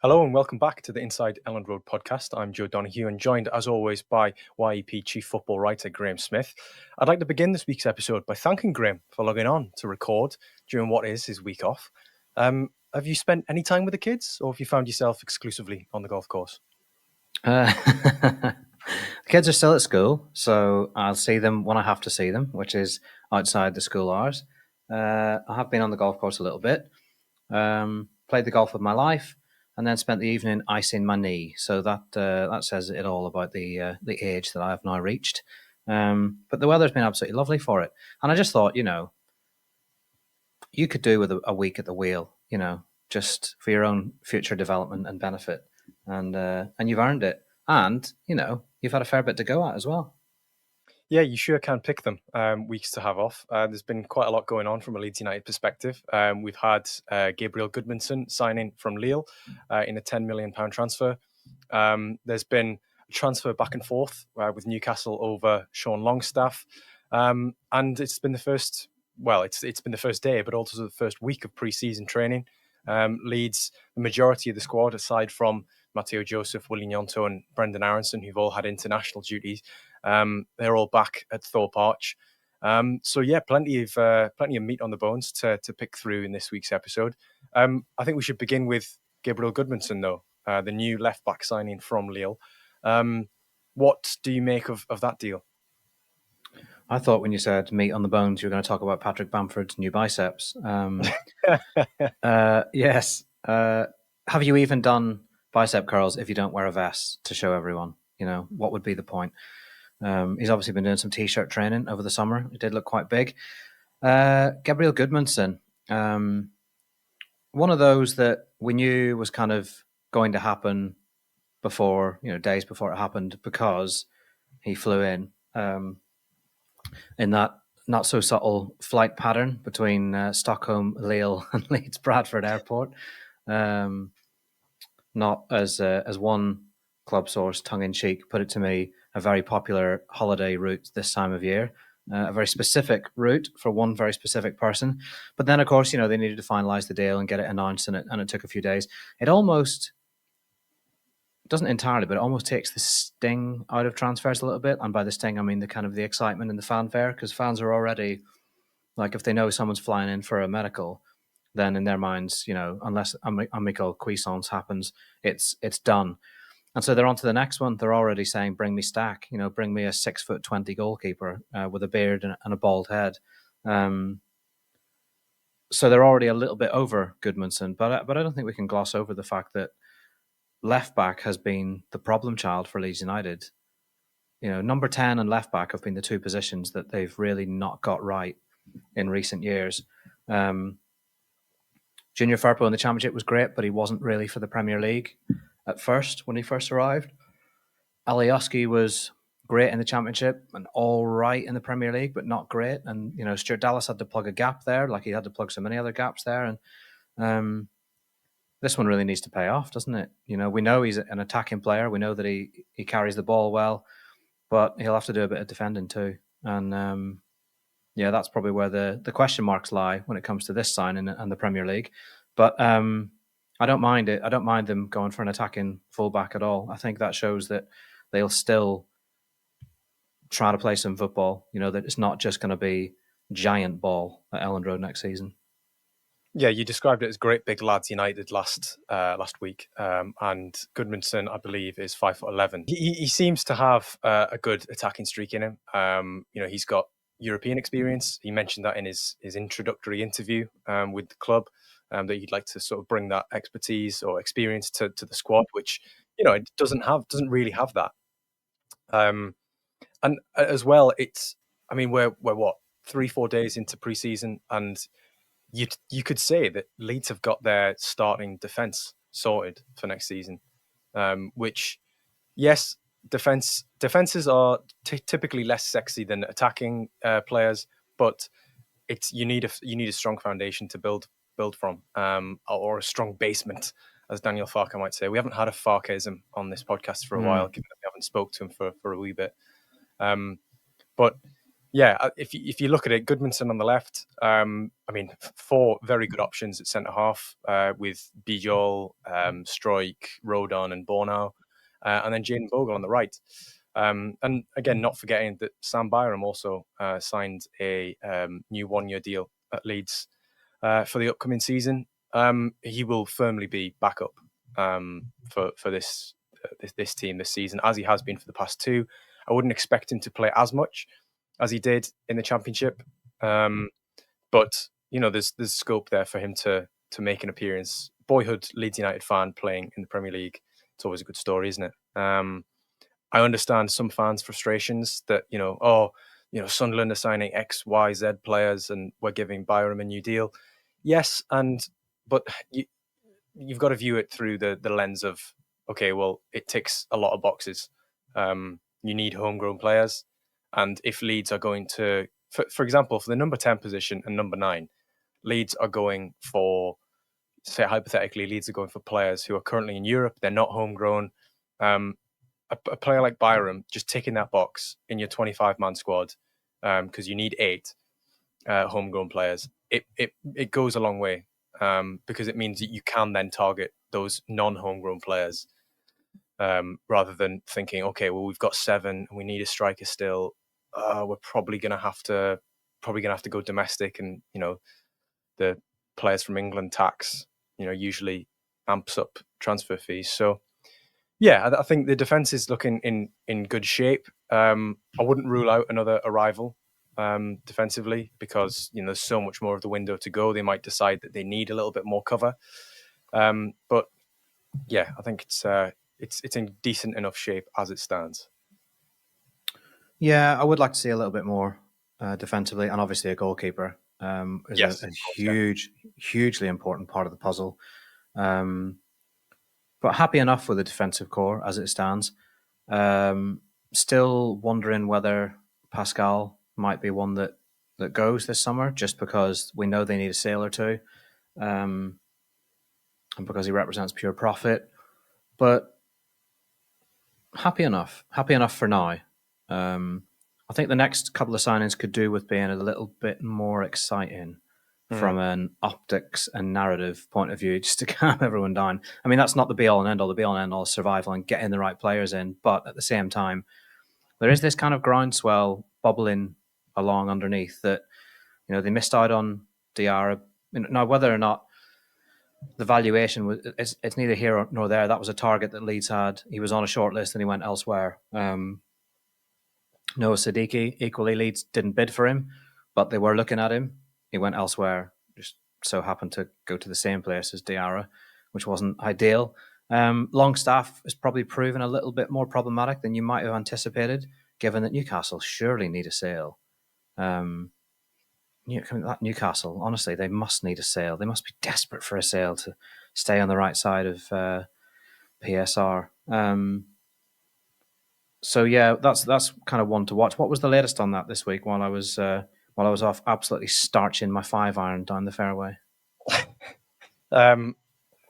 Hello and welcome back to the Inside Elland Road podcast. I'm Joe Donoghue and joined as always by YEP Chief Football Writer Graham Smith. I'd like to begin this week's episode by thanking Graham for logging on to record during what is his week off. Have you spent any time with the kids or have you found yourself exclusively on the golf course? The kids are still at school, so I'll see them when I have to see them, which is outside the school hours. I have been on the golf course a little bit, played the golf of my life, and then spent the evening icing my knee. So that says it all about the age that I have now reached. But the weather's been absolutely lovely for it, and I just thought, you could do with a week at the wheel, just for your own future development and benefit, and you've earned it. And, you've had a fair bit to go at as well. Yeah, you sure can pick them weeks to have off. There's been quite a lot going on from a Leeds United perspective. We've had Gabriel Gudmundsson signing from Lille in a £10 million transfer. There's been a transfer back and forth with Newcastle over Sean Longstaff. And it's been the first, it's been the first day, but also the first week of pre-season training. Leeds, the majority of the squad, aside from Matteo Joseph, Willie Gnonto and Brendan Aronson, who've all had international duties, they're all back at Thorpe Arch. So yeah, plenty of meat on the bones to pick through in this week's episode. I think we should begin with Gabriel Gudmundsson, though, the new left-back signing from Lille. What do you make of that deal? I thought when you said meat on the bones, you were going to talk about Patrick Bamford's new biceps. Yes. Have you even done bicep curls if you don't wear a vest to show everyone? What would be the point? He's obviously been doing some t-shirt training over the summer. It did look quite big. Gabriel Gudmundsson, one of those that we knew was kind of going to happen before, days before it happened, because he flew in that not so subtle flight pattern between Stockholm, Lille, and Leeds Bradford Airport. Not as one club source, tongue in cheek, put it to me, a very popular holiday route this time of year, a very specific route for one very specific person. But then, of course, they needed to finalize the deal and get it announced, and it took a few days. It almost doesn't entirely, but it almost takes the sting out of transfers a little bit. And by the sting, I mean the kind of the excitement and the fanfare, because fans are already, like, if they know someone's flying in for a medical, then in their minds, unless amical cuisance happens, it's done. And so they're on to the next one. They're already saying, bring me Stack, bring me a 6'20" goalkeeper with a beard and a bald head. So they're already a little bit over Gudmundsson, but I don't think we can gloss over the fact that left back has been the problem child for Leeds United. Number 10 and left back have been the two positions that they've really not got right in recent years. Junior Firpo in the Championship was great, but he wasn't really for the Premier League at first when he first arrived. Alioski was great in the Championship and all right in the Premier League, but not great. And, Stuart Dallas had to plug a gap there, like he had to plug so many other gaps there. And this one really needs to pay off, doesn't it? We know he's an attacking player. We know that he carries the ball well, but he'll have to do a bit of defending too. And that's probably where the question marks lie when it comes to this signing and the Premier League. But I don't mind it. I don't mind them going for an attacking fullback at all. I think that shows that they'll still try to play some football. That it's not just going to be giant ball at Elland Road next season. Yeah, you described it as great big lads United last week, and Gudmundsson, I believe, is 5'11". He seems to have a good attacking streak in him. He's got European experience. He mentioned that in his introductory interview with the club, that he'd like to sort of bring that expertise or experience to the squad, which it doesn't really have that. And as well, we're what 3-4 days into preseason, and you could say that Leeds have got their starting defence sorted for next season, which, yes, defences are typically less sexy than attacking players, but you need a strong foundation to build from, or a strong basement, as Daniel Farke might say. We haven't had a Farkeism on this podcast for a while, given that we haven't spoke to him for a wee bit. But Yeah, if you look at it, Gudmundsson on the left. I mean, four very good options at centre half with Bijol, Struijk, Rodon, and Bornau, and then Jaden Bogle on the right. And again, not forgetting that Sam Byram also signed a new one-year deal at Leeds for the upcoming season. He will firmly be backup for this team this season, as he has been for the past two. I wouldn't expect him to play as much as he did in the Championship, but there's scope there for him to make an appearance. Boyhood Leeds United fan playing in the Premier League, it's always a good story, isn't it? I understand some fans' frustrations that Sunderland are signing X, Y, Z players, and we're giving Byram a new deal. Yes, but you've got to view it through the lens of, okay, well, it ticks a lot of boxes. You need homegrown players, and if Leeds are going to, for example, for the number 10 position and number 9, Leeds are going for, say hypothetically, Leeds are going for players who are currently in Europe. They're not homegrown. A player like Byram, just ticking that box in your 25-man squad, because you need 8 homegrown players. It goes a long way, because it means that you can then target those non-homegrown players, rather than thinking, okay, well, we've got 7, and we need a striker still. We're probably gonna have to go domestic, and the players from England tax usually amps up transfer fees. So yeah, I think the defense is looking in good shape. I wouldn't rule out another arrival defensively, because there's so much more of the window to go. They might decide that they need a little bit more cover, but yeah, I think it's in decent enough shape as it stands. Yeah, I would like to see a little bit more defensively, and obviously a goalkeeper is Yes, a of course, hugely important part of the puzzle. But happy enough with the defensive core as it stands. Still wondering whether Pascal might be one that goes this summer, just because we know they need a sale or two, and because he represents pure profit. But happy enough for now. I think the next couple of signings could do with being a little bit more exciting from an optics and narrative point of view, just to calm everyone down. I mean, that's not the be-all and end-all. The be-all and end-all is survival and getting the right players in. But at the same time, there is this kind of groundswell bubbling along underneath that, they missed out on Diarra. Now, whether or not the valuation was, it's neither here nor there. That was a target that Leeds had. He was on a short list and he went elsewhere. Noah Siddiqui, equally, Leeds didn't bid for him, but they were looking at him. He went elsewhere, just so happened to go to the same place as Diarra, which wasn't ideal. Longstaff is probably proven a little bit more problematic than you might have anticipated, given that Newcastle surely need a sale. Newcastle, honestly, they must need a sale. They must be desperate for a sale to stay on the right side of PSR. So yeah, that's kind of one to watch. What was the latest on that this week while I was off absolutely starching my 5-iron down the fairway? The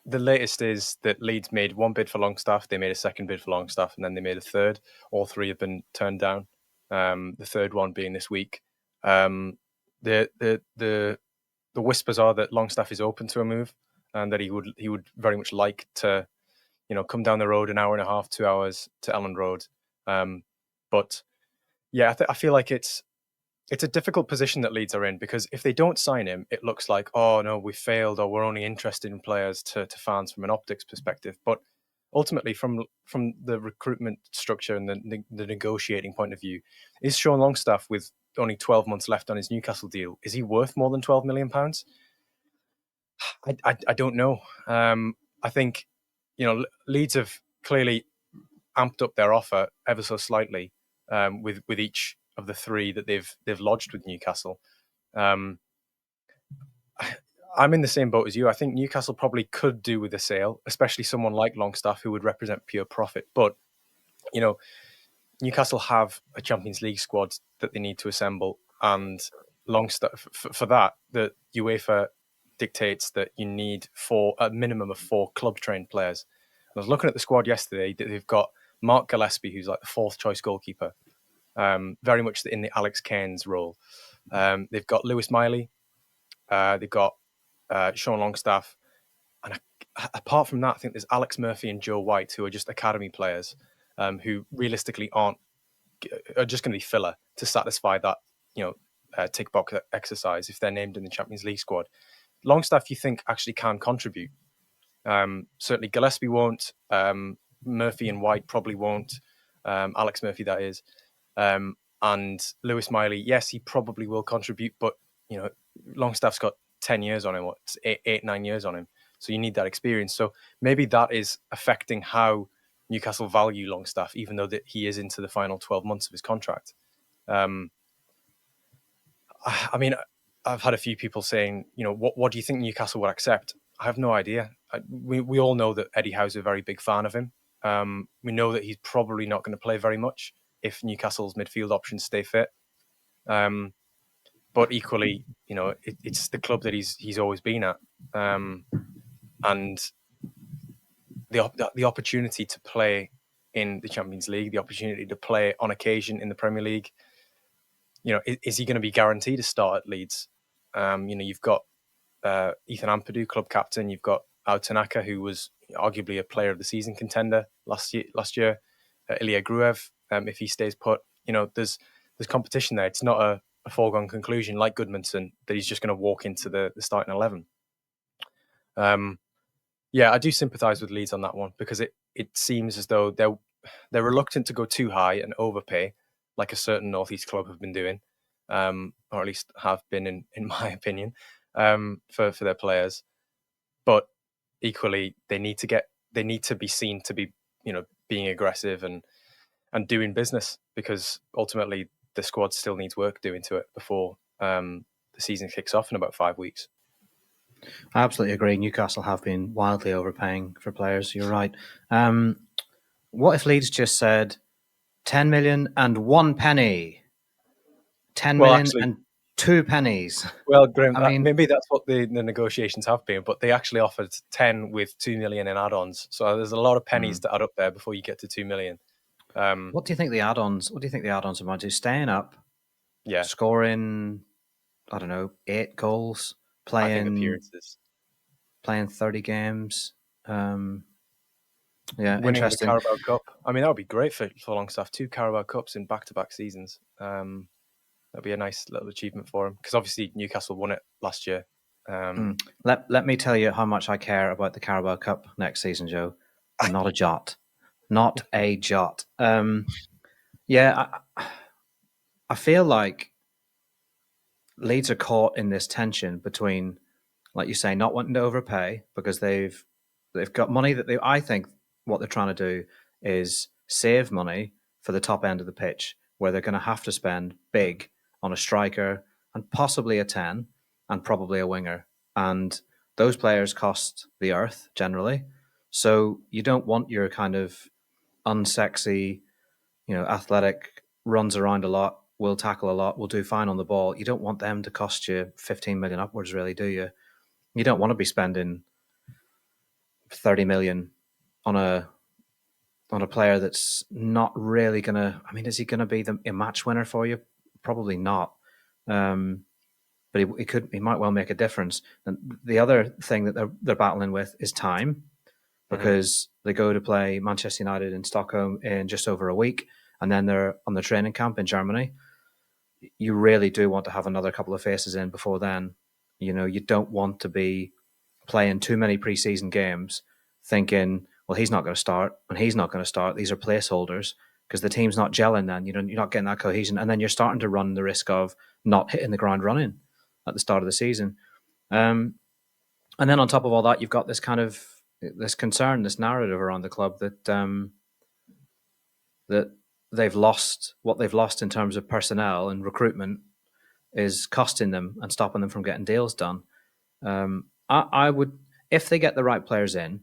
latest is that Leeds made one bid for Longstaff, they made a second bid for Longstaff, and then they made a third. All 3 have been turned down. The third one being this week. The whispers are that Longstaff is open to a move, and that he would very much like to, come down the road an hour and a half, 2 hours to Elland Road. But yeah, I feel like it's a difficult position that Leeds are in, because if they don't sign him, it looks like, oh no, we failed, or we're only interested in players to fans from an optics perspective. But ultimately, from the recruitment structure and the negotiating point of view, is Sean Longstaff, with only 12 months left on his Newcastle deal, is he worth more than £12 million? I don't know. I think Leeds have clearly amped up their offer ever so slightly, with each of the 3 that they've lodged with Newcastle. I'm in the same boat as you. I think Newcastle probably could do with a sale, especially someone like Longstaff, who would represent pure profit. But Newcastle have a Champions League squad that they need to assemble, and Longstaff, for that, the UEFA dictates that you need a minimum of 4 club trained players. I was looking at the squad yesterday. They've got Mark Gillespie, who's like the 4th choice goalkeeper. very much in the Alex Cairns role. They've got Lewis Miley, they've got Sean Longstaff, and apart from that, I think there's Alex Murphy and Joe White, who are just academy players, who realistically are just going to be filler to satisfy that, tick box exercise if they're named in the Champions League squad. Longstaff, you think, actually can contribute. Certainly Gillespie won't. Murphy and White probably won't. Alex Murphy, that is. And Lewis Miley, yes, he probably will contribute, but Longstaff's got 10 years on him, what, 9 years on him. So you need that experience. So maybe that is affecting how Newcastle value Longstaff, even though that he is into the final 12 months of his contract. I mean, I've had a few people saying, what do you think Newcastle would accept? I have no idea. We all know that Eddie Howe's a very big fan of him. We know that he's probably not going to play very much if Newcastle's midfield options stay fit. But equally, it's the club that he's always been at, and the opportunity to play in the Champions League, the opportunity to play on occasion in the Premier League. Is he going to be guaranteed to start at Leeds? You've got Ethan Ampadu, club captain. You've got Ao Tanaka, who was arguably a player of the season contender last year. Ilya Gruev, if he stays put, there's competition there. It's not a foregone conclusion like Gudmundsson that he's just going to walk into the starting 11. I do sympathise with Leeds on that one, because it seems as though they're reluctant to go too high and overpay, like a certain Northeast club have been doing, or at least have been, in my opinion, for their players. But equally, they need to be seen to be, being aggressive and doing business, because ultimately the squad still needs work doing to it before the season kicks off in about 5 weeks. I absolutely agree. Newcastle have been wildly overpaying for players. You're right. What if Leeds just said 10 million and 1 penny? 10 million actually, and 2 pennies. Well, Graham, maybe that's what the negotiations have been, but they actually offered 10 with 2 million in add-ons. So there's a lot of pennies to add up there before you get to 2 million. What do you think the add-ons? What do you think the add-ons amount to? Staying up, scoring, I don't know, 8 goals, playing appearances, playing 30 games. Winning the Carabao Cup. I mean, that would be great for Longstaff. 2 Carabao Cups in back-to-back seasons. That'd be a nice little achievement for him, because obviously Newcastle won it last year. Let me tell you how much I care about the Carabao Cup next season, Joe. Not a jot. Not a jot. I feel like Leeds are caught in this tension between, like you say, not wanting to overpay because they've got money that I think what they're trying to do is save money for the top end of the pitch, where they're going to have to spend big on a striker and possibly a 10 and probably a winger. And those players cost the earth generally. So you don't want your kind of unsexy, athletic, runs around a lot, will tackle a lot, will do fine on the ball. You don't want them to cost you 15 million upwards, really, do you? You don't want to be spending 30 million on a player that's not really going to... I mean, is he going to be a match winner for you? Probably not. But he might well make a difference. And the other thing that they're battling with is time, because they go to play Manchester United in Stockholm in just over a week, and then they're on the training camp in Germany. You really do want to have another couple of faces in before then. You don't want to be playing too many preseason games thinking, well, he's not going to start and he's not going to start. These are placeholders, because the team's not gelling then. You're not getting that cohesion. And then you're starting to run the risk of not hitting the ground running at the start of the season. And then on top of all that, you've got this kind of this concern, this narrative around the club that that they've lost what they've lost in terms of personnel and recruitment is costing them and stopping them from getting deals done. I would, if they get the right players in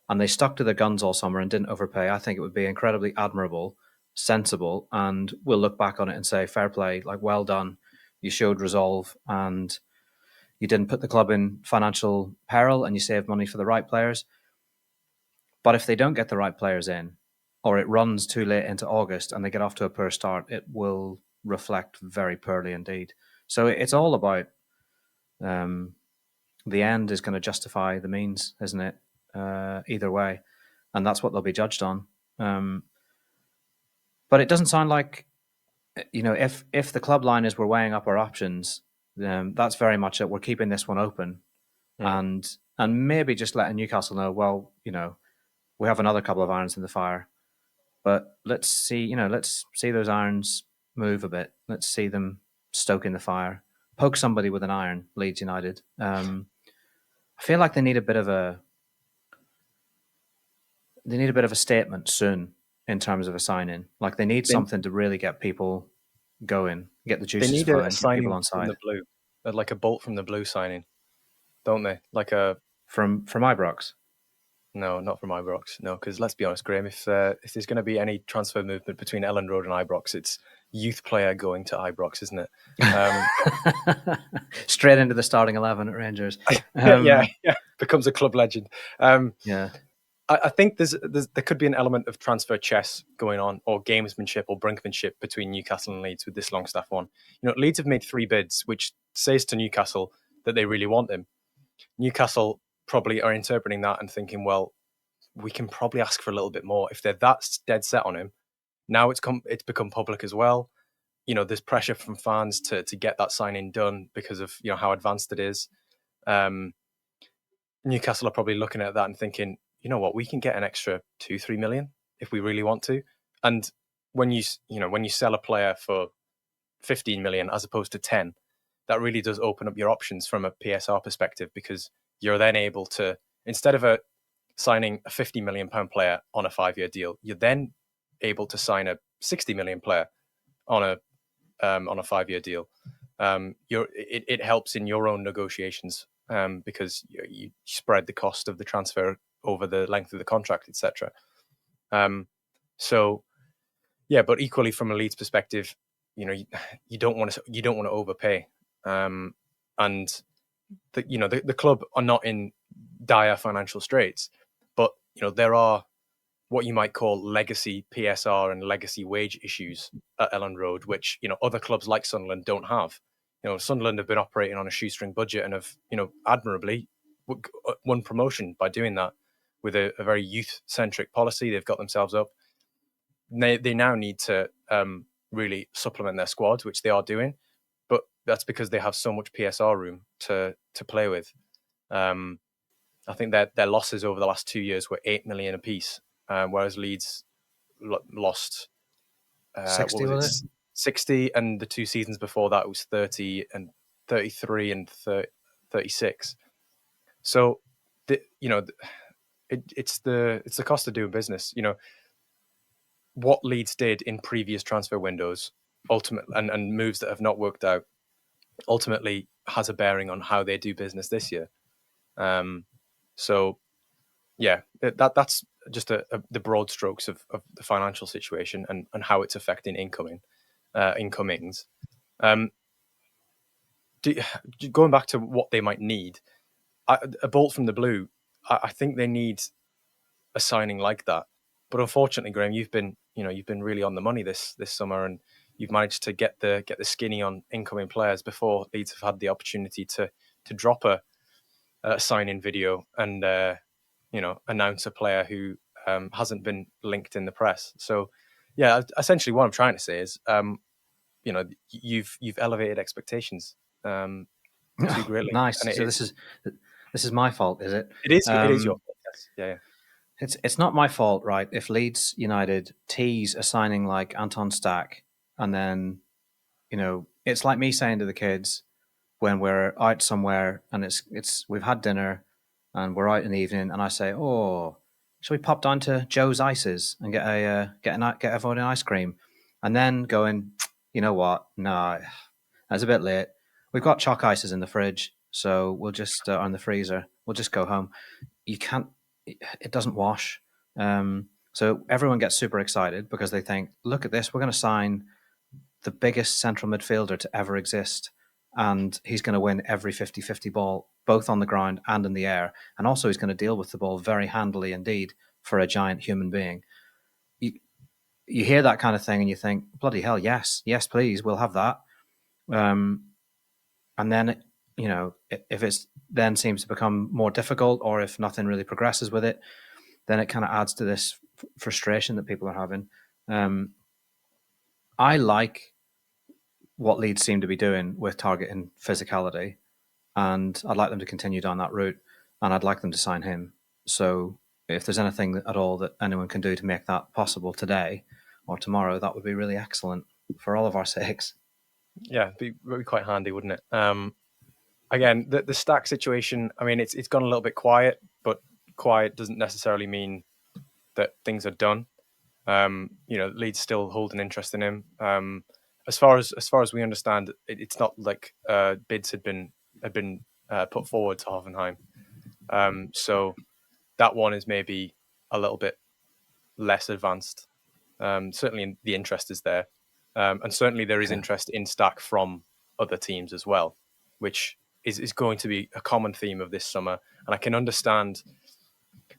and they stuck to their guns all summer and didn't overpay, I think it would be incredibly admirable, sensible, and we'll look back on it and say, fair play, like, well done. You showed resolve and you didn't put the club in financial peril and you saved money for the right players. But if they don't get the right players in, or it runs too late into August and they get off to a poor start, it will reflect very poorly indeed. So it's all about the end is going to justify the means, isn't it? Either way, and that's what they'll be judged on. But it doesn't sound like, if the club line is we're weighing up our options, that's very much it. We're keeping this one open, and maybe just letting Newcastle know, well, we have another couple of irons in the fire, but let's see those irons move a bit. Let's see them stoking the fire. Poke somebody with an iron, Leeds United. I feel like they need a bit of a statement soon in terms of a sign-in. Like they need something to really get people going, get the juices They need flowing, a get signing people on from side. the blue, like a bolt from the blue signing, don't they? Like from Ibrox. No, not from Ibrox. No, because let's be honest, Graham, if there's going to be any transfer movement between Elland Road and Ibrox, it's youth player going to Ibrox, isn't it? Straight into the starting 11 at Rangers. Yeah, becomes a club legend. Yeah. I think there could be an element of transfer chess going on, or gamesmanship or brinkmanship between Newcastle and Leeds with this Longstaff one. Leeds have made 3 bids, which says to Newcastle that they really want him. Newcastle probably are interpreting that and thinking, well, we can probably ask for a little bit more. If they're that dead set on him, now it's become public as well. There's pressure from fans to get that signing done because of how advanced it is. Newcastle are probably looking at that and thinking, you know what, we can get an extra 2-3 million if we really want to. And when you sell a player for 15 million as opposed to 10, that really does open up your options from a PSR perspective, because you're then able to, instead of signing a 50 million pound player on a 5-year deal, you're then able to sign a 60 million player on a 5-year deal. It helps in your own negotiations because you spread the cost of the transfer over the length of the contract, etc. So yeah, but equally from a Leeds perspective, you don't want to overpay, and the club are not in dire financial straits, but there are what you might call legacy PSR and legacy wage issues at Elland Road, which other clubs like Sunderland don't have. Sunderland have been operating on a shoestring budget and have admirably won promotion by doing that with a very youth-centric policy. They've got themselves up. They now need to really supplement their squad, which they are doing, but that's because they have so much PSR room to play with. I think their losses over the last 2 years were 8 million apiece, whereas Leeds lost 60, was it? 60, and the 2 seasons before that was 30 and 33 and 36. So it's the cost of doing business. What Leeds did in previous transfer windows, ultimately, and moves that have not worked out, ultimately has a bearing on how they do business this year. So yeah, that's just the broad strokes of the financial situation and how it's affecting incomings. Going back to what they might need, a bolt from the blue, I think they need a signing like that. But unfortunately, Graham, you've been really on the money this summer, and you've managed to get the skinny on incoming players before Leeds have had the opportunity to drop a sign-in video and announce a player who hasn't been linked in the press. So yeah, essentially what I'm trying to say is you've elevated expectations too greatly. Nice. And so this is my fault, is it? It is your fault. Yes. Yeah. It's not my fault, right? If Leeds United tease a signing like Anton Stack, and then it's like me saying to the kids when we're out somewhere and we've had dinner and we're out in the evening, and I say, "Oh, shall we pop down to Joe's Ices and get everyone an ice cream?" And then going, you know what? No, it's a bit late. We've got chalk ices in the fridge, so we'll just on the freezer. We'll just go home. You can't. It doesn't wash. So everyone gets super excited because they think, look at this, we're going to sign the biggest central midfielder to ever exist, and he's going to win every 50-50 ball, both on the ground and in the air, and also he's going to deal with the ball very handily indeed for a giant human being. you hear that kind of thing and you think, bloody hell, yes, please, we'll have that. And then, if it's then seems to become more difficult, or if nothing really progresses with it, then it kind of adds to this frustration that people are having. I like what Leeds seem to be doing with targeting physicality, and I'd like them to continue down that route, and I'd like them to sign him. So if there's anything at all that anyone can do to make that possible today or tomorrow, that would be really excellent for all of our sakes. Yeah, it'd be quite handy, wouldn't it? Again, the Stack situation, I mean, it's gone a little bit quiet, but quiet doesn't necessarily mean that things are done. Leeds still hold an interest in him. As far as we understand, it's not like bids had been put forward to Hoffenheim. So that one is maybe a little bit less advanced. Certainly the interest is there. And certainly there is interest in Stack from other teams as well, which is going to be a common theme of this summer. And I can understand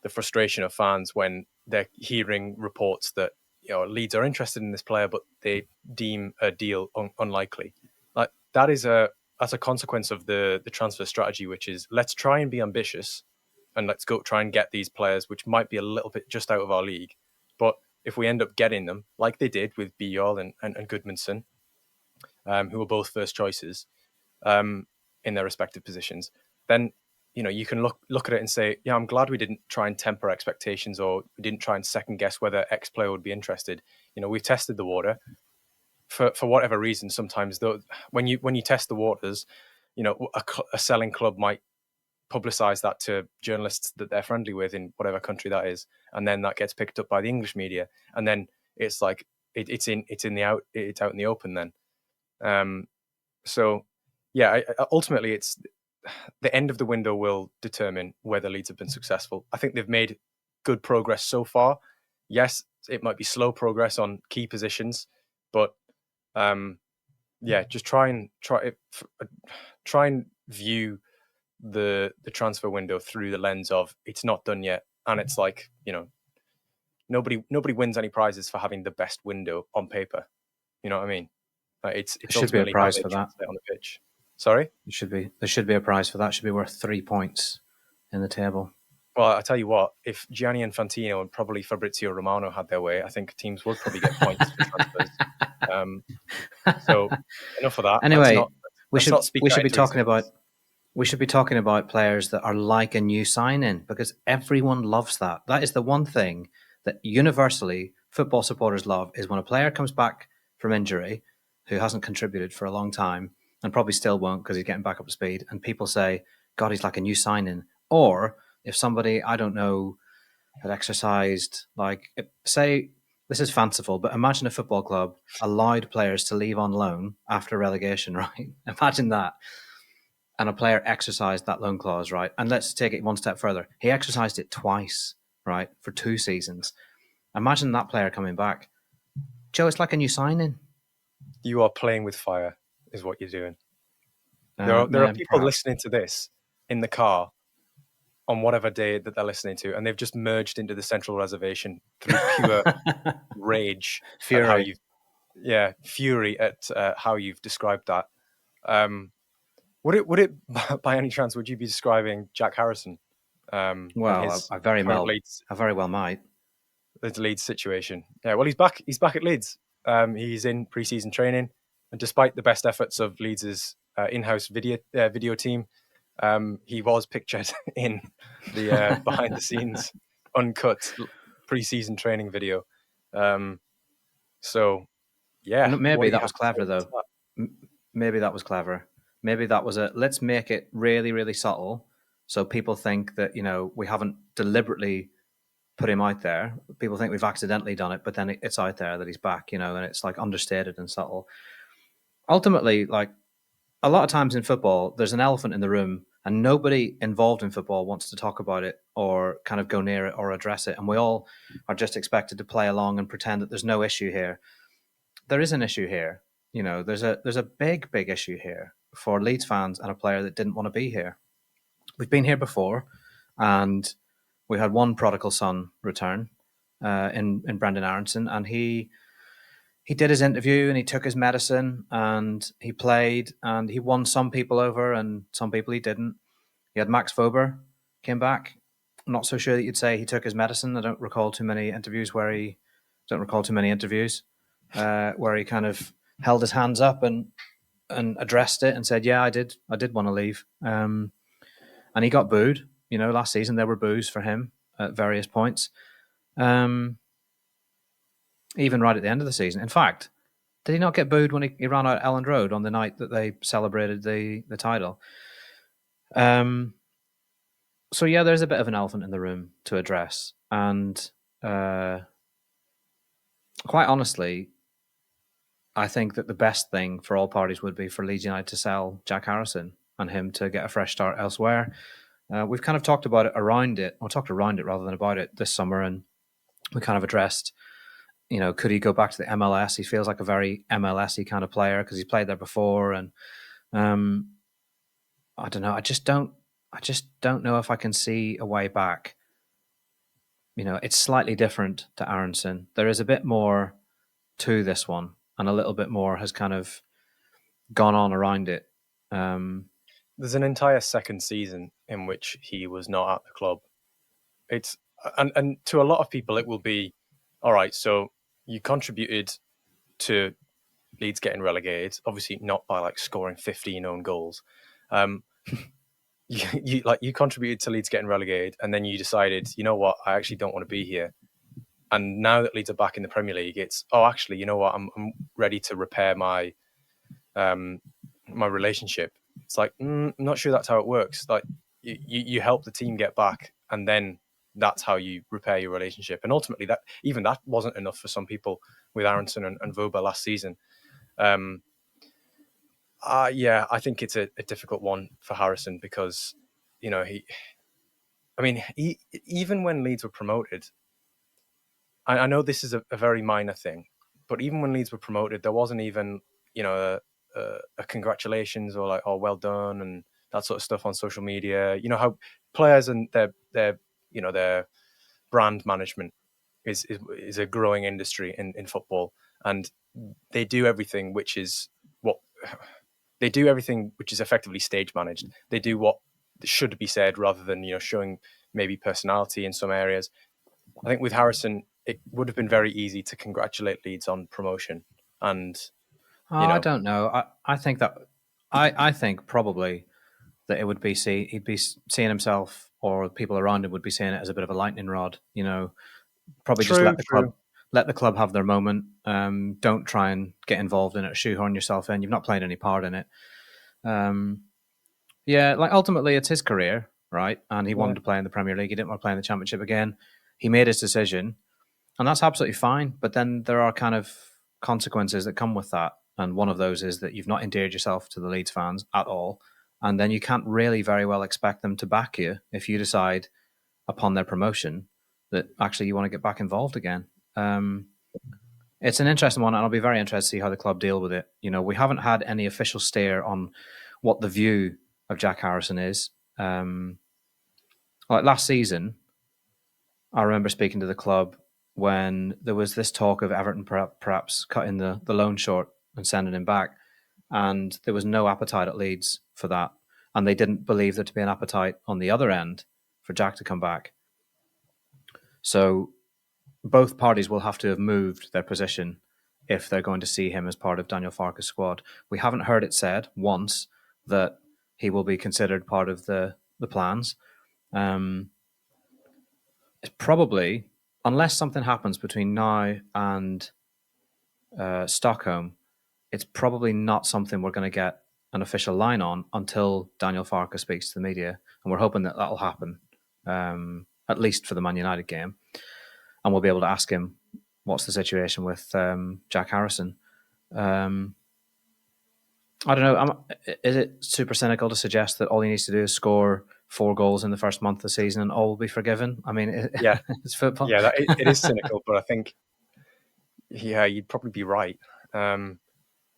the frustration of fans when they're hearing reports that Leeds are interested in this player, but they deem a deal unlikely. Like that's a consequence of the transfer strategy, which is let's try and be ambitious and let's go try and get these players, which might be a little bit just out of our league. But if we end up getting them, like they did with Bjorn and Gudmundsson, who were both first choices in their respective positions, then you can look at it and say, yeah, I'm glad we didn't try and temper expectations, or we didn't try and second guess whether X player would be interested. We've tested the water for whatever reason. Sometimes though, when you test the waters, a selling club might publicize that to journalists that they're friendly with in whatever country that is, and then that gets picked up by the English media, and then it's like it's out in the open then. So yeah, ultimately it's the end of the window will determine whether Leeds have been successful. I think they've made good progress so far. Yes, it might be slow progress on key positions, but just try and view the transfer window through the lens of it's not done yet, and it's like nobody wins any prizes for having the best window on paper. You know what I mean? It should be a prize for that on the pitch. Sorry? There should be a prize for that. It should be worth 3 points in the table. Well, I tell you what, if Gianni Infantino and probably Fabrizio Romano had their way, I think teams would probably get points for transfers. So enough of that. Anyway, we should be talking about players that are like a new sign-in, because everyone loves that. That is the one thing that universally football supporters love, is when a player comes back from injury who hasn't contributed for a long time, and probably still won't because he's getting back up to speed, and people say, God, he's like a new sign-in. Or if somebody, I don't know, had exercised, like, say, this is fanciful, but imagine a football club allowed players to leave on loan after relegation, right? Imagine that. And a player exercised that loan clause, right? And let's take it one step further. He exercised it twice, right, for 2 seasons. Imagine that player coming back. Joe, it's like a new sign-in. You are playing with fire, is what you're doing. There are people listening to this in the car on whatever day that they're listening to, and they've just merged into the Central Reservation through pure rage, fury. Fury at how you've described that. Would it by any chance would you be describing Jack Harrison? Well, I very well might. The Leeds situation. Yeah, well, he's back at Leeds. He's in pre-season training, and despite the best efforts of Leeds' in-house video team, he was pictured in the behind-the-scenes uncut pre-season training video. So, yeah, maybe that was clever, though. Maybe that was clever. Maybe that was let's make it really, really subtle, so people think that we haven't deliberately put him out there. People think we've accidentally done it, but then it's out there that he's back, and it's like understated and subtle. Ultimately, like a lot of times in football, there's an elephant in the room, and nobody involved in football wants to talk about it or kind of go near it or address it. And we all are just expected to play along and pretend that there's no issue here. There is an issue here. There's a big, big issue here for Leeds fans and a player that didn't want to be here. We've been here before, and we had one prodigal son return. in Brendan Aronson, and he did his interview and he took his medicine and he played and he won some people over and some people he didn't. He had Max Vober came back. I'm not so sure that you'd say he took his medicine. I don't recall too many interviews where he kind of held his hands up and addressed it and said, "Yeah, I did want to leave." And he got booed. Last season there were boos for him at various points. Even right at the end of the season. In fact, did he not get booed when he ran out Elland Road on the night that they celebrated the title? So yeah, there's a bit of an elephant in the room to address, and quite honestly, I think that the best thing for all parties would be for Leeds United to sell Jack Harrison and him to get a fresh start elsewhere. We've kind of talked around it rather than about it this summer, and we kind of addressed, could he go back to the MLS? He feels like a very MLS-y kind of player because he's played there before, and I don't know. I just don't know if I can see a way back. It's slightly different to Aronson. There is a bit more to this one, and a little bit more has kind of gone on around it. There's an entire second season in which he was not at the club. It's and to a lot of people it will be, all right, so you contributed to Leeds getting relegated, obviously not by like scoring 15 own goals. You contributed to Leeds getting relegated, and then you decided, you know what, I actually don't want to be here. And now that Leeds are back in the Premier League, it's, oh, actually, you know what, I'm ready to repair my my relationship. It's like, I'm not sure that's how it works. Like you help the team get back, and then that's how you repair your relationship. And ultimately, that wasn't enough for some people with Aronson and Voba last season. Yeah, I think it's a difficult one for Harrison because, he even when Leeds were promoted, I know this is a very minor thing, but even when Leeds were promoted, there wasn't even, a congratulations or like, oh, well done, and that sort of stuff on social media. You know how players and their brand management is a growing industry in football, and they do everything which is effectively stage managed. They do what should be said rather than showing maybe personality in some areas. I think with Harrison, it would have been very easy to congratulate Leeds on promotion, and I don't know. I think that I think probably that it would be he'd be seeing himself, or people around him would be seeing it as a bit of a lightning rod. Probably just let the club have their moment. Don't try and get involved in it, shoehorn yourself in. You've not played any part in it. Yeah, like ultimately it's his career, right? And he wanted to play in the Premier League. He didn't want to play in the Championship again. He made his decision, and that's absolutely fine. But then there are kind of consequences that come with that. And one of those is that you've not endeared yourself to the Leeds fans at all. And then you can't really very well expect them to back you if you decide upon their promotion that actually you want to get back involved again. It's an interesting one, and I'll be very interested to see how the club deal with it. We haven't had any official steer on what the view of Jack Harrison is. Like last season, I remember speaking to the club when there was this talk of Everton perhaps cutting the loan short and sending him back, and there was no appetite at Leeds for that, and they didn't believe there to be an appetite on the other end for Jack to come back. So both parties will have to have moved their position if they're going to see him as part of Daniel Farke's squad. We haven't heard it said once that he will be considered part of the plans. It's probably, unless something happens between now and Stockholm, it's probably not something we're going to get an official line on until Daniel Farke speaks to the media, and we're hoping that that'll happen, at least for the Man United game, and we'll be able to ask him what's the situation with Jack Harrison. I don't know. Is it super cynical to suggest that all he needs to do is score 4 goals in the first month of the season and all will be forgiven? I mean, yeah, it's football. Yeah, it is cynical, but I think, you'd probably be right.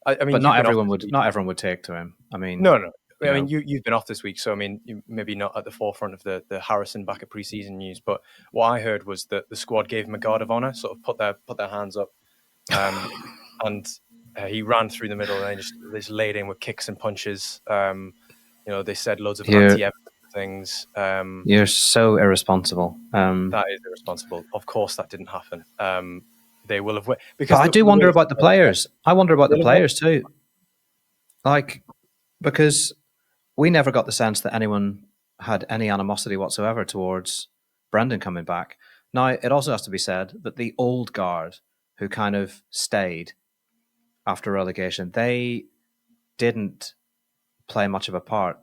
I mean, but not everyone would take to him. I mean, no. You I mean, know, you've been off this week, so I mean, you maybe not at the forefront of the Harrison back at preseason news. But what I heard was that the squad gave him a guard of honor, sort of put their hands up, and he ran through the middle and then just laid in with kicks and punches. They said loads of you're anti-Everton things. you're so irresponsible. That is irresponsible. Of course, that didn't happen. They will have because But I do the wonder way about the players. I wonder about the they'll have won. players too. Like, because we never got the sense that anyone had any animosity whatsoever towards Brendan coming back. Now, it also has to be said that the old guard who kind of stayed after relegation, they didn't play much of a part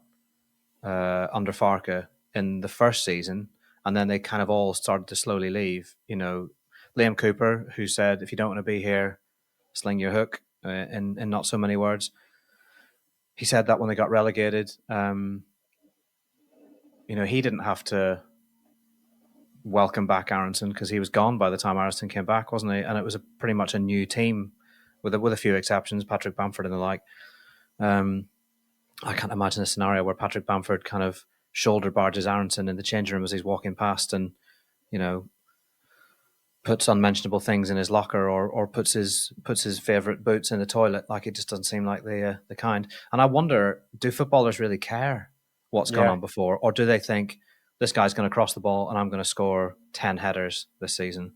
under Farke in the first season, and then they kind of all started to slowly leave. You know, Liam Cooper, who said, "If you don't want to be here, sling your hook," in not so many words. He said that when they got relegated. He didn't have to welcome back Aronson because he was gone by the time Aronson came back, wasn't he? And it was pretty much a new team with a few exceptions, Patrick Bamford and the like. I can't imagine a scenario where Patrick Bamford kind of shoulder barges Aronson in the changing room as he's walking past and, puts unmentionable things in his locker or puts his favourite boots in the toilet. Like, it just doesn't seem like the kind. And I wonder, do footballers really care what's gone on before? Or do they think, this guy's going to cross the ball and I'm going to score 10 headers this season?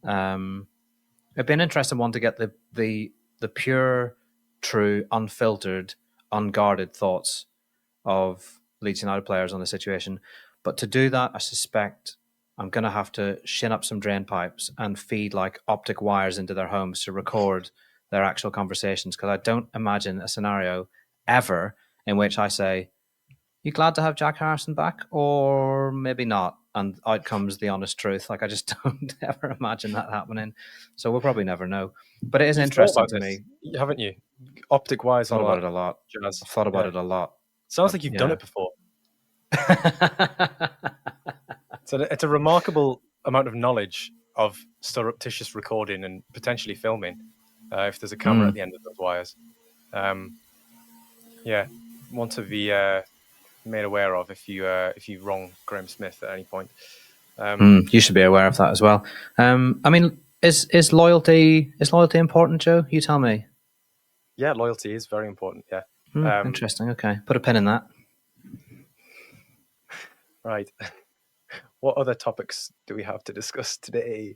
It'd be an interesting one to get the pure, true, unfiltered, unguarded thoughts of Leeds United players on the situation. But to do that, I suspect I'm going to have to shin up some drain pipes and feed like optic wires into their homes to record their actual conversations, because I don't imagine a scenario ever in which I say, "You glad to have Jack Harrison back?" or maybe not. And out comes the honest truth. Like, I just don't ever imagine that happening. So we'll probably never know. But it is You've interesting thought to about me. this, haven't you? Optic wires Thought and all about that it a lot. jazz. I've thought about Yeah. it a lot. Sounds like you've done it before. So it's a remarkable amount of knowledge of surreptitious recording and potentially filming if there's a camera at the end of those wires. Want to be made aware of if you wrong Graham Smith at any point. You should be aware of that as well. I mean, is loyalty important, Joe? You tell me. Yeah, loyalty is very important. Yeah. Interesting. Okay, put a pin in that. Right. What other topics do we have to discuss today?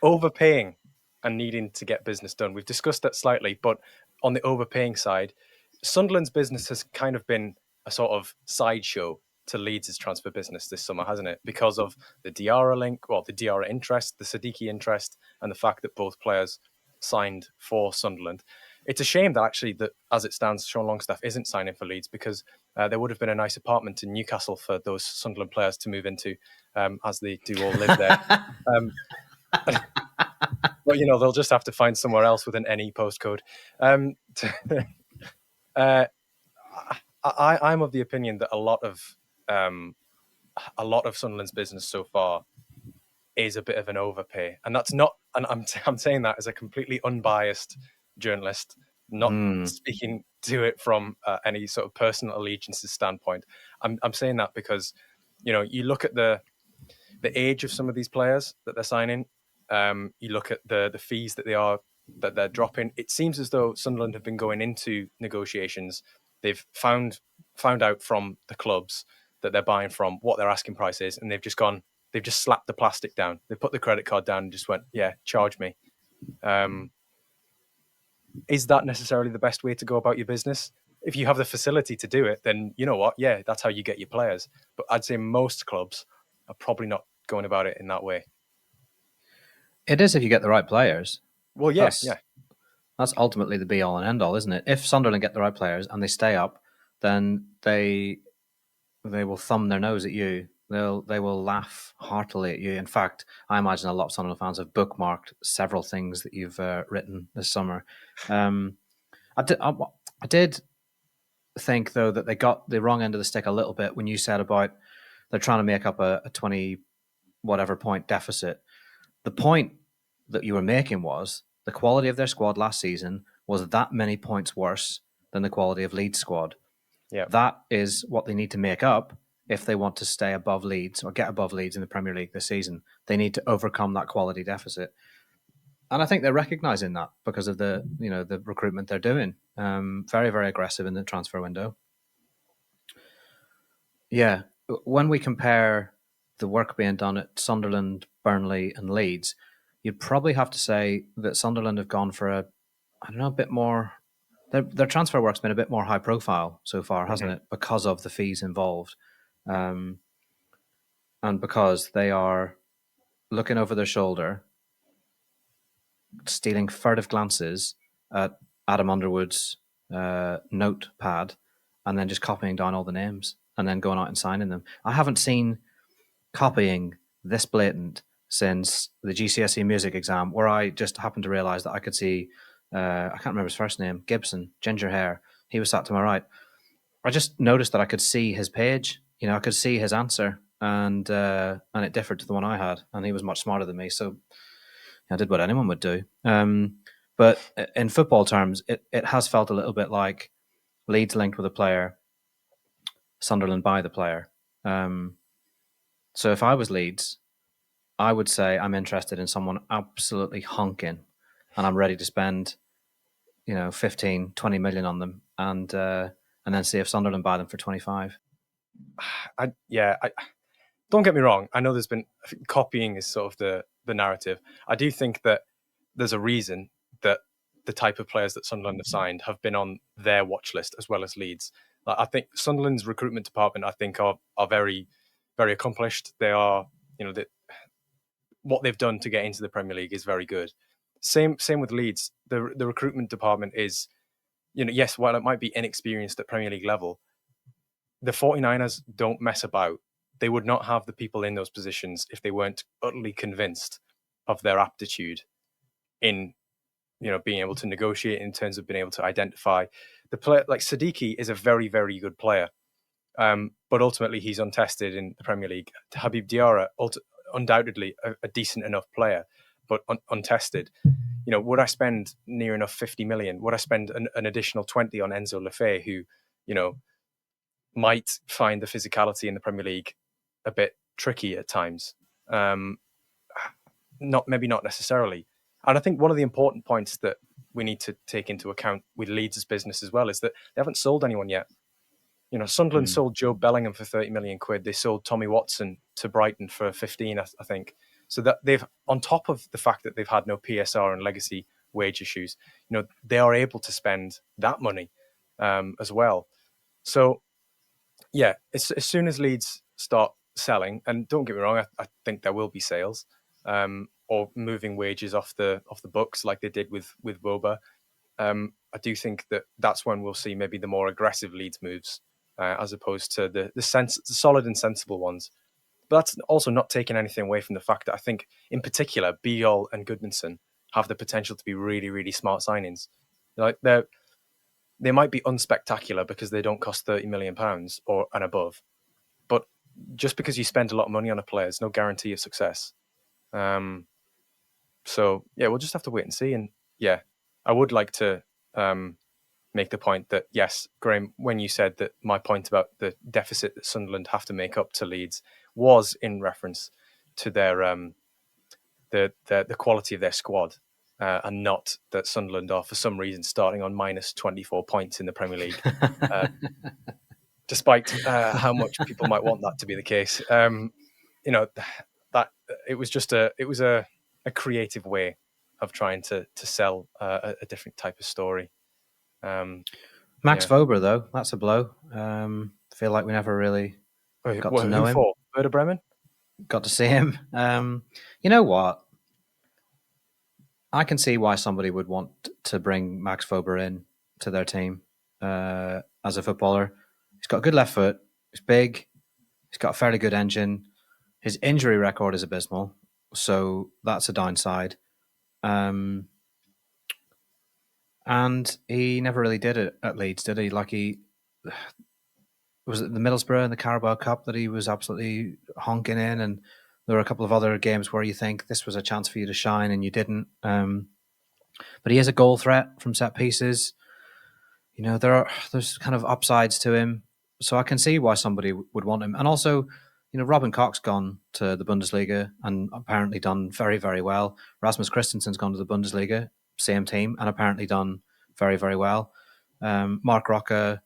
Overpaying and needing to get business done. We've discussed that slightly, but on the overpaying side, Sunderland's business has kind of been a sort of sideshow to Leeds' transfer business this summer, hasn't it? Because of the Diarra link, the Diarra interest, the Siddiqui interest, and the fact that both players signed for Sunderland. It's a shame that actually, that as it stands, Sean Longstaff isn't signing for Leeds, because there would have been a nice apartment in Newcastle for those Sunderland players to move into, as they do all live there. But they'll just have to find somewhere else with an NE postcode. I'm of the opinion that a lot of Sunderland's business so far is a bit of an overpay, and that's not. And I'm saying that as a completely unbiased journalist, not speaking to it from any sort of personal allegiances standpoint. I'm saying that because you look at the age of some of these players that they're signing. You look at the fees that they're dropping. It seems as though Sunderland have been going into negotiations. They've found out from the clubs that they're buying from what their asking price is, and they've just slapped the plastic down. They put the credit card down and just went, "Yeah, charge me." Is that necessarily the best way to go about your business? If you have the facility to do it, then you know what? Yeah, that's how you get your players. But I'd say most clubs are probably not going about it in that way. It is if you get the right players. Well, yeah. That's ultimately the be all and end all, isn't it? If Sunderland get the right players and they stay up, then they will thumb their nose at you. They will laugh heartily at you. In fact, I imagine a lot of Sunderland fans have bookmarked several things that you've written this summer. I did think, though, that they got the wrong end of the stick a little bit when you said about they're trying to make up a 20 whatever point deficit. The point that you were making was the quality of their squad last season was that many points worse than the quality of Leeds' squad. Yeah. That is what they need to make up if they want to stay above Leeds or get above Leeds in the Premier League this season. They need to overcome that quality deficit. And I think they're recognising that because of the recruitment they're doing. Very, very aggressive in the transfer window. Yeah, when we compare the work being done at Sunderland, Burnley, and Leeds, you'd probably have to say that Sunderland have gone for a bit more. Their transfer work's been a bit more high profile so far, hasn't it? Because of the fees involved, and because they are looking over their shoulder, stealing furtive glances at Adam Underwood's notepad, and then just copying down all the names and then going out and signing them. I haven't seen copying this blatant since the GCSE music exam, where I just happened to realise that I could see, I can't remember his first name, Gibson, ginger hair. He was sat to my right. I just noticed that I could see his page. I could see his answer, and it differed to the one I had, and he was much smarter than me. So I did what anyone would do. But in football terms, it has felt a little bit like Leeds linked with a player, Sunderland buy the player. So if I was Leeds, I would say I'm interested in someone absolutely honking, and I'm ready to spend, 15, 20 million on them, and then see if Sunderland buy them for 25. Don't get me wrong. I know copying is sort of the narrative. I do think that there's a reason that the type of players that Sunderland have signed have been on their watch list as well as Leeds. I think Sunderland's recruitment department, are very, very accomplished. They are, what they've done to get into the Premier League is very good. Same with Leeds. The recruitment department is, yes, while it might be inexperienced at Premier League level, the 49ers don't mess about. They would not have the people in those positions if they weren't utterly convinced of their aptitude in, being able to negotiate, in terms of being able to identify the player. Like Siddiqui is a very, very good player, but ultimately he's untested in the Premier League. Habib Diarra, undoubtedly a decent enough player, but untested. Would I spend near enough 50 million? Would I spend an additional 20 on Enzo Lefebvre, who, might find the physicality in the Premier League a bit tricky at times? Not necessarily. And I think one of the important points that we need to take into account with Leeds' business as well is that they haven't sold anyone yet. Sunderland sold Joe Bellingham for 30 million quid. They sold Tommy Watson to Brighton for 15, I think. So that they've, on top of the fact that they've had no PSR and legacy wage issues, they are able to spend that money as well. So, yeah, as soon as Leeds start selling, and don't get me wrong, I think there will be sales, or moving wages off the books like they did with Boba. I do think that's when we'll see maybe the more aggressive Leeds moves, as opposed to the solid and sensible ones. But that's also not taking anything away from the fact that I think, in particular, Biol and Gudmundsson have the potential to be really, really smart signings. Like they might be unspectacular because they don't cost £30 million or and above, but just because you spend a lot of money on a player is no guarantee of success. So yeah, we'll just have to wait and see. And yeah, I would like to make the point that, yes, Graham, when you said that my point about the deficit that Sunderland have to make up to Leeds was in reference to their the quality of their squad, and not that Sunderland are for some reason starting on minus 24 points in the Premier League, despite how much people might want that to be the case. That it was a creative way of trying to sell a different type of story. Max Vober, though, that's a blow. Feel like we never really got to know him. Werder Bremen? Got to see him. You know what? I can see why somebody would want to bring Max Vober in to their team as a footballer. He's got a good left foot. He's big. He's got a fairly good engine. His injury record is abysmal, so that's a downside. And he never really did it at Leeds, did he? Like was it the Middlesbrough and the Carabao Cup that he was absolutely honking in, and there were a couple of other games where you think this was a chance for you to shine and you didn't. But he is a goal threat from set pieces. there's kind of upsides to him, so I can see why somebody would want him. And also, Robin Koch's gone to the Bundesliga and apparently done very, very well. Rasmus Christensen's gone to the Bundesliga, same team, and apparently done very, very well. Mark Rocca,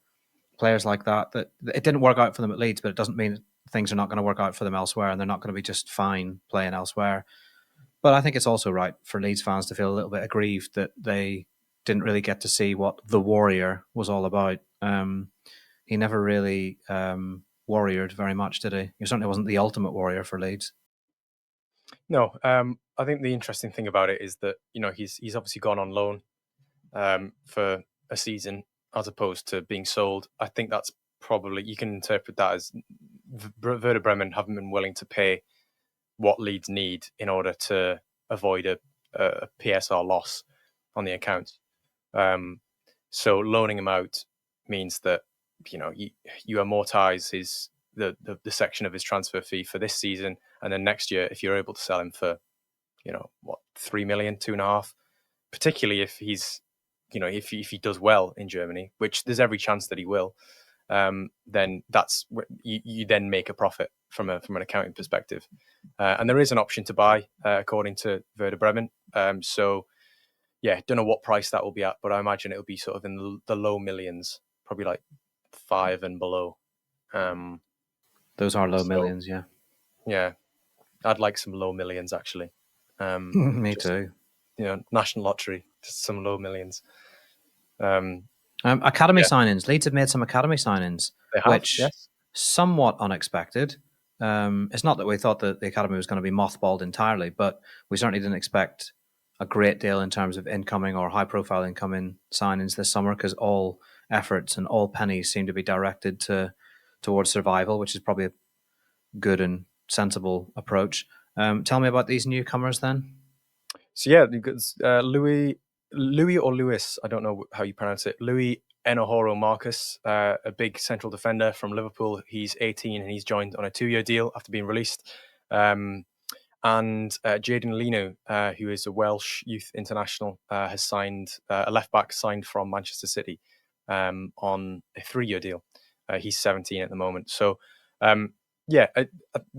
players like that it didn't work out for them at Leeds, but it doesn't mean things are not going to work out for them elsewhere, and they're not going to be just fine playing elsewhere. But I think it's also right for Leeds fans to feel a little bit aggrieved that they didn't really get to see what the Warrior was all about. He never really warriored very much, did he? He certainly wasn't the ultimate warrior for Leeds. No, I think the interesting thing about it is that he's obviously gone on loan for a season as opposed to being sold. I think that's probably, you can interpret that as Werder Bremen haven't been willing to pay what Leeds need in order to avoid a PSR loss on the account. So loaning him out means that you amortize the section of his transfer fee for this season, and then next year, if you're able to sell him for 3 million, 2.5, particularly if he's if he does well in Germany, which there's every chance that he will, then that's you then make a profit from an accounting perspective, and there is an option to buy according to Werder Bremen. So yeah, don't know what price that will be at, but I imagine it'll be sort of in the low millions, probably like 5 and below. Those are low millions, yeah. Yeah, I'd like some low millions actually. Me too. National lottery, just some low millions. Academy signings. Leeds have made some academy signings, they have, which yes. Somewhat unexpected. It's not that we thought that the academy was going to be mothballed entirely, but we certainly didn't expect a great deal in terms of incoming or high-profile incoming signings this summer, because all efforts and all pennies seem to be directed towards survival, which is probably a good and sensible approach. Tell me about these newcomers then. So yeah, because Louis or Lewis, I don't know how you pronounce it. Louis Enohoro Marcus, a big central defender from Liverpool. He's 18 and he's joined on a 2-year deal after being released. And Jadon Leno, who is a Welsh youth international, has signed a left back signed from Manchester City on a 3-year deal. He's 17 at the moment. So the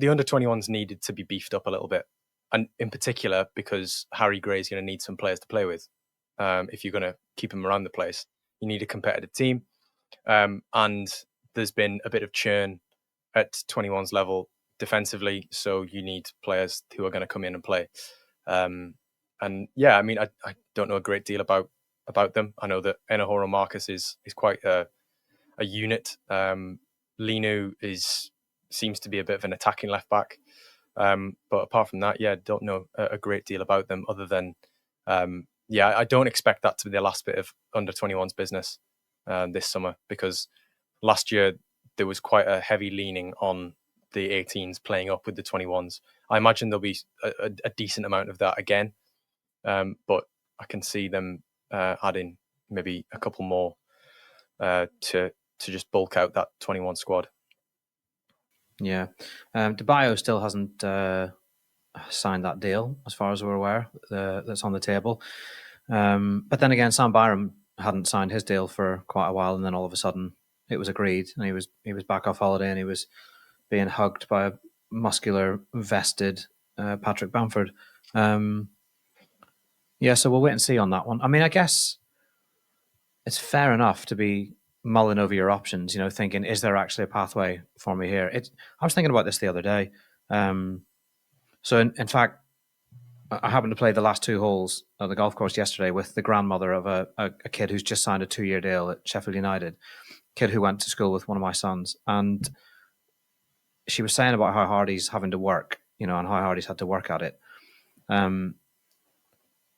under-21s needed to be beefed up a little bit. And in particular, because Harry Gray's going to need some players to play with. If you're going to keep him around the place, you need a competitive team. And there's been a bit of churn at 21's level defensively, so you need players who are going to come in and play. And yeah, I mean, I don't know a great deal about them. I know that Enohoro Marcus is quite a unit. Linu seems to be a bit of an attacking left back. But apart from that, don't know a great deal about them other than, I don't expect that to be the last bit of under 21's business this summer, because last year there was quite a heavy leaning on the 18s playing up with the 21s. I imagine there'll be a decent amount of that again, but I can see them adding maybe a couple more to just bulk out that 21 squad. Yeah. DeBayo still hasn't signed that deal, as far as we're aware, that's on the table. But then again, Sam Byram hadn't signed his deal for quite a while, and then all of a sudden it was agreed, and he was back off holiday, and he was being hugged by a muscular, vested Patrick Bamford. So we'll wait and see on that one. I mean, I guess it's fair enough to be mulling over your options, thinking, is there actually a pathway for me here? I was thinking about this the other day. So in fact, I happened to play the last 2 holes at the golf course yesterday with the grandmother of a kid who's just signed a 2-year deal at Sheffield United, kid who went to school with one of my sons. And she was saying about how hard he's having to work, and how hard he's had to work at it.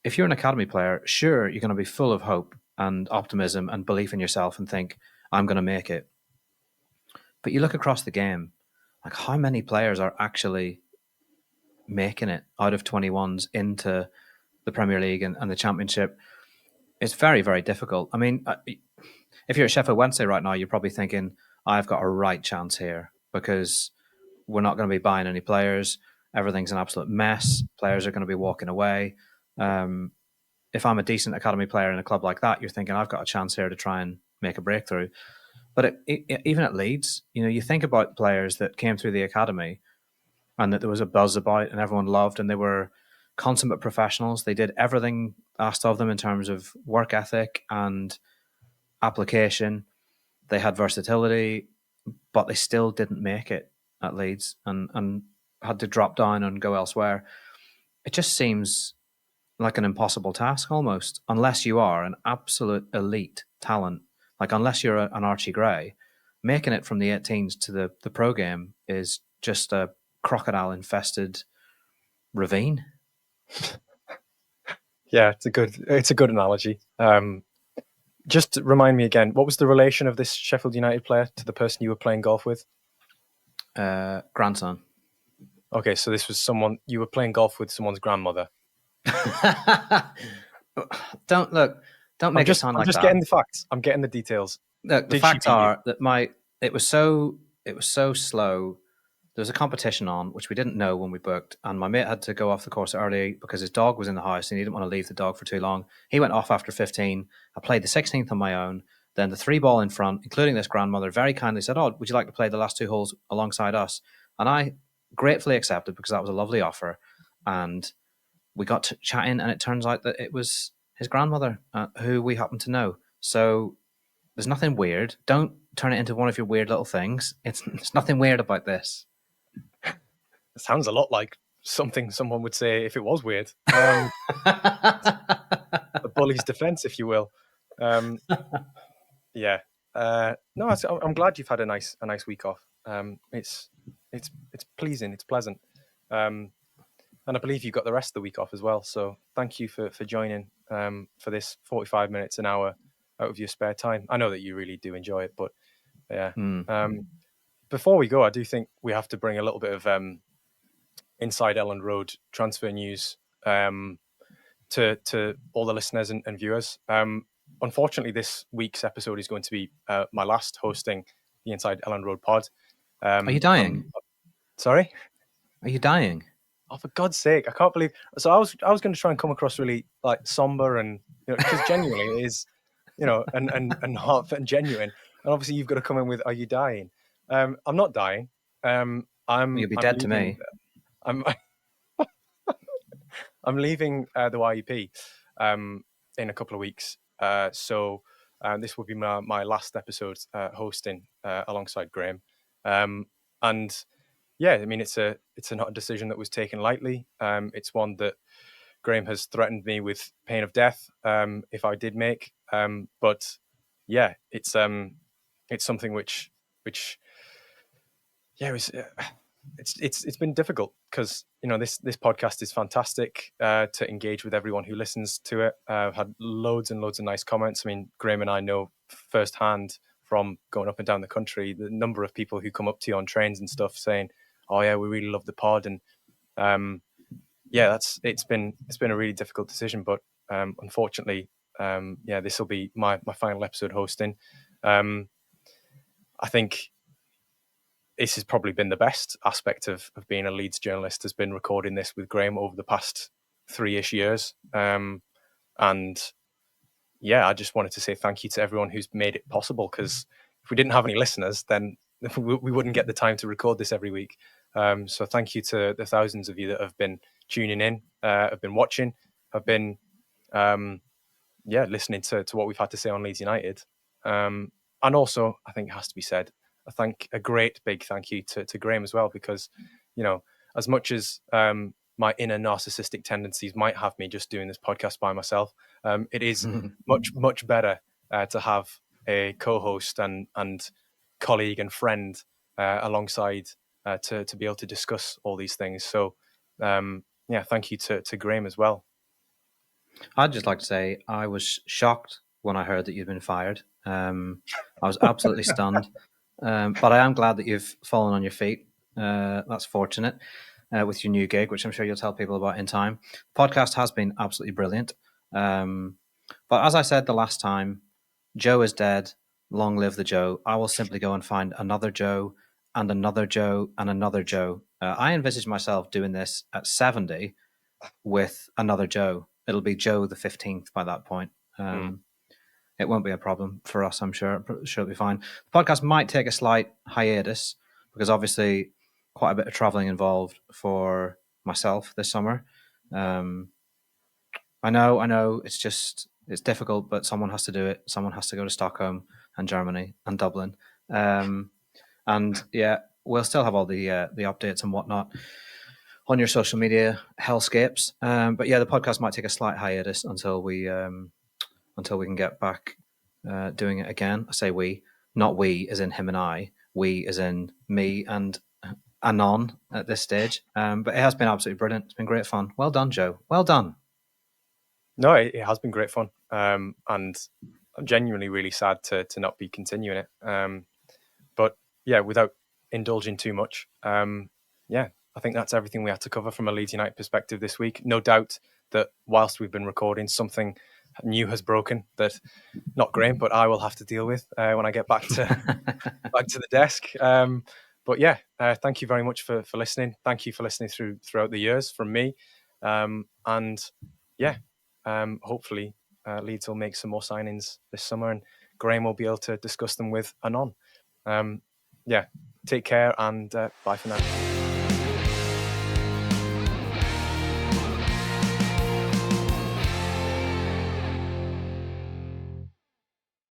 If you're an academy player, sure, you're going to be full of hope and optimism and belief in yourself and think, I'm going to make it. But you look across the game, like how many players are actually making it out of 21s into the Premier League and the Championship? It's very, very difficult. I mean, if you're at Sheffield Wednesday right now, you're probably thinking, I've got a right chance here because we're not going to be buying any players. Everything's an absolute mess. Players are going to be walking away. If I'm a decent academy player in a club like that, you're thinking, I've got a chance here to try and make a breakthrough. But even at Leeds, you think about players that came through the academy and that there was a buzz about and everyone loved, and they were consummate professionals. They did everything asked of them in terms of work ethic and application. They had versatility, but they still didn't make it at Leeds and had to drop down and go elsewhere. It just seems like an impossible task almost, unless you are an absolute elite talent. Like, unless you're an Archie Gray, making it from the 18s to the pro game is just a crocodile-infested ravine. Yeah, it's a good analogy. Just remind me again, what was the relation of this Sheffield United player to the person you were playing golf with? Grandson. Okay, so this was someone you were playing golf with, someone's grandmother. Don't make it sound like that. I'm just getting the facts. I'm getting the details. Look, the facts are that it was so slow. There was a competition on, which we didn't know when we booked, and my mate had to go off the course early because his dog was in the house and he didn't want to leave the dog for too long. He went off after 15. I played the 16th on my own. Then the 3-ball in front, including this grandmother, very kindly said, "Oh, would you like to play the last 2 holes alongside us?" And I gratefully accepted because that was a lovely offer. And we got to chatting, and it turns out that it was his grandmother, who we happen to know. So there's nothing weird. Don't turn it into one of your weird little things. There's nothing weird about this. It sounds a lot like something someone would say if it was weird. A bully's defense, if you will. Yeah. No, I'm glad you've had a nice week off. It's pleasing. It's pleasant. And I believe you got the rest of the week off as well. So thank you for joining for this 45 minutes, an hour out of your spare time. I know that you really do enjoy it, but yeah. Before we go, I do think we have to bring a little bit of Inside Elland Road transfer news to all the listeners and viewers. Unfortunately, this week's episode is going to be my last hosting the Inside Elland Road pod. Are you dying? Sorry? Are you dying? Oh, for God's sake! I can't believe. So I was going to try and come across really like somber and because genuinely it is, and heartfelt and genuine. And obviously you've got to come in with, "Are you dying?" I'm not dying. You'll be dead to me. I'm leaving the YEP in a couple of weeks. So this will be my last episode hosting alongside Graham. And yeah, I mean, it's not a decision that was taken lightly. It's one that Graham has threatened me with pain of death if I did make. But yeah, it's something which yeah, it's been difficult because this podcast is fantastic to engage with everyone who listens to it. I've had loads and loads of nice comments. I mean, Graham and I know firsthand from going up and down the country the number of people who come up to you on trains and stuff saying, "Oh yeah, we really love the pod." And yeah, it's been a really difficult decision, but unfortunately, yeah, this will be my final episode hosting. I think this has probably been the best aspect of being a Leeds journalist, has been recording this with Graham over the past 3-ish years. And yeah, I just wanted to say thank you to everyone who's made it possible, because if we didn't have any listeners, then we wouldn't get the time to record this every week. So thank you to the thousands of you that have been tuning in, have been watching, have been listening to what we've had to say on Leeds United. And also, I think it has to be said, a great big thank you to Graham as well, because as much as my inner narcissistic tendencies might have me just doing this podcast by myself, it is much better to have a co-host and colleague and friend alongside to be able to discuss all these things. So yeah, thank you to Graham as well. I'd just like to say I was shocked when I heard that you'd been fired. I was absolutely stunned. But I am glad that you've fallen on your feet. That's fortunate with your new gig, which I'm sure you'll tell people about in time. The podcast has been absolutely brilliant. But as I said the last time, Joe is dead. Long live the Joe. I will simply go and find another Joe and another Joe and another Joe. I envisage myself doing this at 70 with another Joe. It'll be Joe the 15th by that point. it won't be a problem for us. I'm sure it'll be fine. The podcast might take a slight hiatus because obviously quite a bit of traveling involved for myself this summer. I know, it's difficult, but someone has to do it. Someone has to go to Stockholm and Germany and Dublin, and yeah, we'll still have all the updates and whatnot on your social media hellscapes. But yeah, the podcast might take a slight hiatus until we can get back doing it again. I say we, not we as in him and I, we as in me and Anon at this stage. But it has been absolutely brilliant. It's been great fun. Well done, Joe. Well done. No, it has been great fun, and I'm genuinely really sad to not be continuing it. But yeah, without indulging too much, yeah, I think that's everything we had to cover from a Leeds United perspective this week. No doubt that whilst we've been recording, something new has broken that not Graham, but I will have to deal with when I get back to the desk. But yeah, thank you very much for listening. Thank you for listening throughout the years from me, and yeah. Hopefully, Leeds will make some more signings this summer, and Graham will be able to discuss them with Anon. Yeah, take care and bye for now.